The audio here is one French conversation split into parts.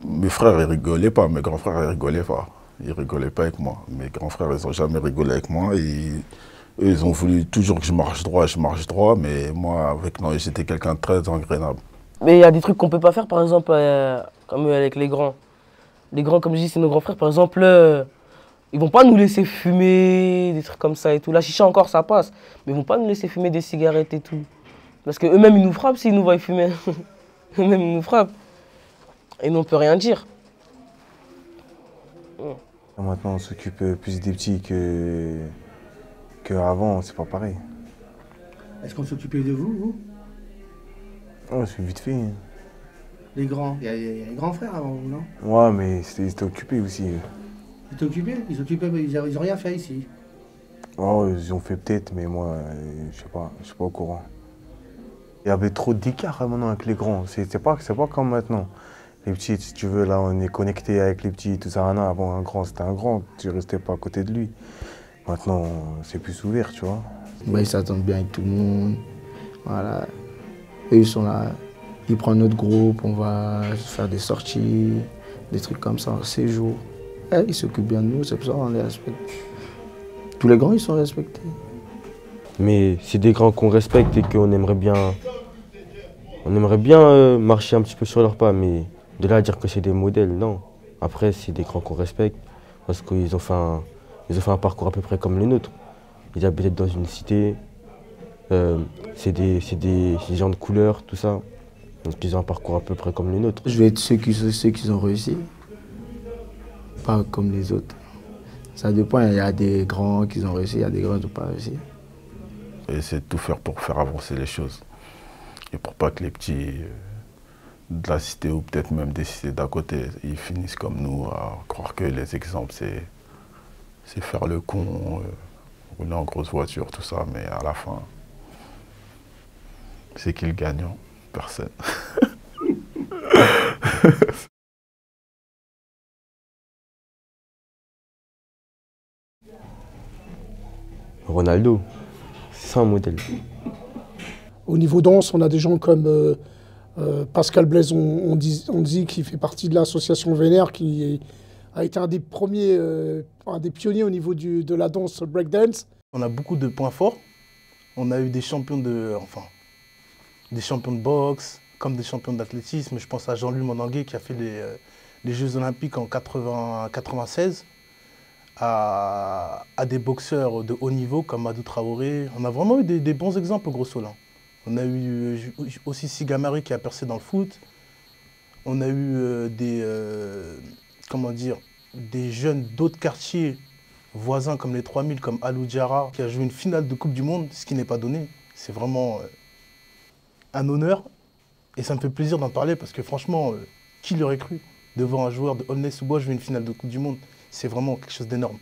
Mes frères, ils rigolaient pas, mes grands frères, ils rigolaient pas. Ils rigolaient pas avec moi. Mes grands frères, ils ont jamais rigolé avec moi. Eux, ils ont voulu toujours que je marche droit, mais moi, avec non, j'étais quelqu'un de très agréable. Mais il y a des trucs qu'on peut pas faire, par exemple, comme avec les grands. Les grands, comme je dis, c'est nos grands frères, par exemple, ils vont pas nous laisser fumer, des trucs comme ça et tout. La chicha encore, ça passe, mais ils vont pas nous laisser fumer des cigarettes et tout. Parce qu'eux-mêmes, ils nous frappent s'ils nous voient fumer. Eux-mêmes, ils nous frappent. Et nous, on peut rien dire. Maintenant, on s'occupe plus des petits qu'avant, c'est pas pareil. Est-ce qu'on s'occupait de vous, vous? Ouais, c'est vite fait. Hein. Les grands. Il y a les grands frères avant vous, non? Ouais, mais ils étaient occupés aussi. Ils étaient occupés? Ils s'occupaient, mais ils ont rien fait ici. Oh, ils ont fait peut-être, mais moi, je suis pas au courant. Il y avait trop d'écart maintenant avec les grands. C'est pas comme maintenant. Les petits, si tu veux, là, on est connecté avec les petits, tout ça. Non, avant, un grand, c'était un grand. Tu restais pas à côté de lui. Maintenant, c'est plus ouvert, tu vois. Ouais, ils s'attendent bien avec tout le monde. Voilà. Eux, ils sont là. Ils prennent notre groupe, on va faire des sorties, des trucs comme ça, séjour. Ouais, ils s'occupent bien de nous, c'est pour ça qu'on les respecte. Tous les grands, ils sont respectés. Mais c'est des grands qu'on respecte et qu'on aimerait bien... On aimerait bien marcher un petit peu sur leurs pas, mais de là à dire que c'est des modèles, non. Après, c'est des grands qu'on respecte parce qu'ils ont fait un parcours à peu près comme le nôtre. Ils habitent dans une cité, c'est des gens de couleur, tout ça. Donc ils ont un parcours à peu près comme le nôtre. Je vais être ceux qui ont réussi, pas comme les autres. Ça dépend, il y a des grands qui ont réussi, il y a des grands qui n'ont pas réussi. Et c'est de tout faire pour faire avancer les choses. Et pour pas que les petits de la cité ou peut-être même des cités d'à côté, ils finissent comme nous à croire que les exemples, c'est faire le con, rouler en grosse voiture, tout ça, mais à la fin, c'est qui le gagnant? Personne. Ronaldo, c'est un modèle. Au niveau danse, on a des gens comme Pascal Blaise, on dit qu'il fait partie de l'association Vénère, qui a été un des premiers, un des pionniers au niveau de la danse breakdance. On a beaucoup de points forts. On a eu des champions des champions de boxe, comme des champions d'athlétisme. Je pense à Jean-Louis Monanguet qui a fait les Jeux Olympiques en 96. À des boxeurs de haut niveau comme Madou Traoré. On a vraiment eu des bons exemples au Gros Solin. On a eu aussi Sigamari qui a percé dans le foot. On a eu des jeunes d'autres quartiers voisins comme les 3000, comme Alou Diarra, qui a joué une finale de Coupe du Monde, ce qui n'est pas donné. C'est vraiment un honneur et ça me fait plaisir d'en parler parce que franchement, qui l'aurait cru de voir un joueur de Aulnay-sous-Bois jouer une finale de Coupe du Monde? C'est vraiment quelque chose d'énorme.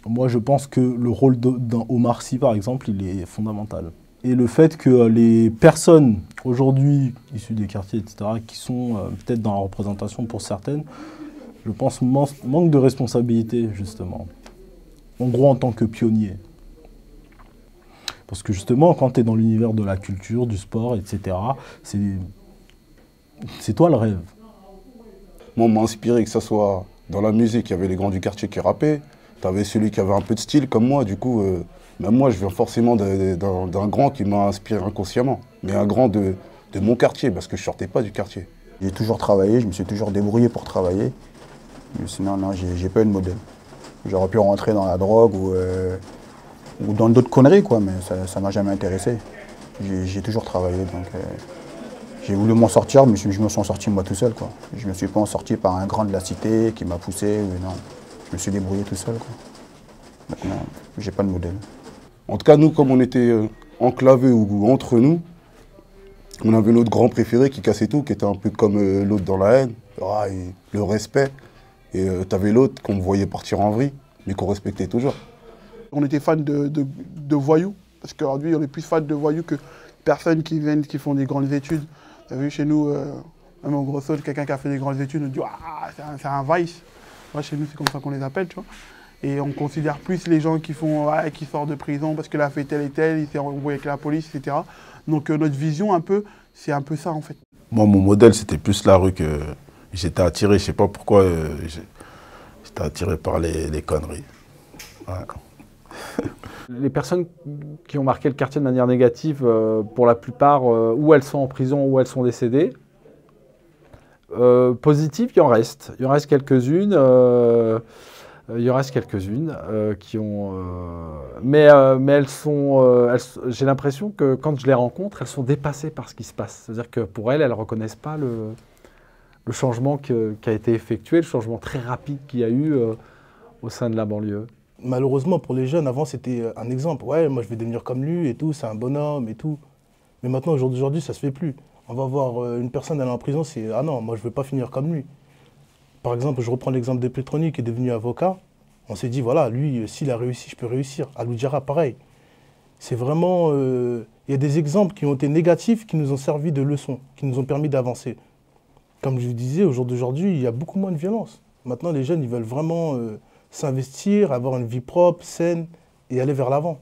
Moi, je pense que le rôle d'un Omar Sy, par exemple, il est fondamental. Et le fait que les personnes, aujourd'hui, issues des quartiers, etc., qui sont peut-être dans la représentation pour certaines, je pense manque de responsabilité, justement. En gros, en tant que pionnier. Parce que justement, quand tu es dans l'univers de la culture, du sport, etc., c'est toi le rêve. Moi, on m'a inspiré que ce soit dans la musique, il y avait les grands du quartier qui rappaient. Tu avais celui qui avait un peu de style comme moi, du coup, même moi, je viens forcément d'un grand qui m'a inspiré inconsciemment. Mais un grand de mon quartier, parce que je sortais pas du quartier. J'ai toujours travaillé, je me suis toujours débrouillé pour travailler. Mais sinon, non, j'ai pas eu de modèle. J'aurais pu rentrer dans la drogue ou dans d'autres conneries, quoi, mais ça m'a jamais intéressé. J'ai toujours travaillé, donc j'ai voulu m'en sortir, mais je me suis en sorti moi tout seul, quoi. Je me suis pas en sorti par un grand de la cité qui m'a poussé, non. Je me suis débrouillé tout seul, quoi. Maintenant, j'ai pas de modèle. En tout cas, nous, comme on était enclavés ou entre nous, on avait notre grand préféré qui cassait tout, qui était un peu comme l'autre dans la haine, le respect. Et t'avais l'autre qu'on voyait partir en vrille, mais qu'on respectait toujours. On était fan de voyous, parce qu'aujourd'hui on est plus fan de voyous que personnes qui viennent, qui font des grandes études. Vous avez vu chez nous, même en gros sol, quelqu'un qui a fait des grandes études nous dit ah, c'est un vice. Ouais, chez nous c'est comme ça qu'on les appelle, tu vois. Et on considère plus les gens qui font qui sortent de prison parce qu'il a fait tel et tel, il s'est embrouillé avec la police, etc. Donc notre vision un peu, c'est un peu ça en fait. Moi mon modèle c'était plus la rue que j'étais attiré, je sais pas pourquoi j'étais attiré par les conneries. Ouais. Les personnes qui ont marqué le quartier de manière négative, pour la plupart, ou elles sont en prison ou elles sont décédées. Positives, il y en reste. Il y en reste quelques-unes. Qui ont... mais elles sont... j'ai l'impression que quand je les rencontre, elles sont dépassées par ce qui se passe. C'est-à-dire que pour elles ne reconnaissent pas le changement qui a été effectué, le changement très rapide qu'il y a eu au sein de la banlieue. Malheureusement, pour les jeunes, avant, c'était un exemple. Ouais, moi, je vais devenir comme lui et tout, c'est un bonhomme et tout. Mais maintenant, aujourd'hui, ça se fait plus. On va voir une personne aller en prison, c'est « Ah non, moi, je ne veux pas finir comme lui ». Par exemple, je reprends l'exemple de Petroni qui est devenu avocat. On s'est dit, voilà, lui, s'il a réussi, je peux réussir. Alou Diarra, pareil. C'est vraiment... Il y a des exemples qui ont été négatifs, qui nous ont servi de leçons, qui nous ont permis d'avancer. Comme je vous disais, au jour d'aujourd'hui, il y a beaucoup moins de violence. Maintenant, les jeunes, ils veulent vraiment s'investir, avoir une vie propre, saine et aller vers l'avant.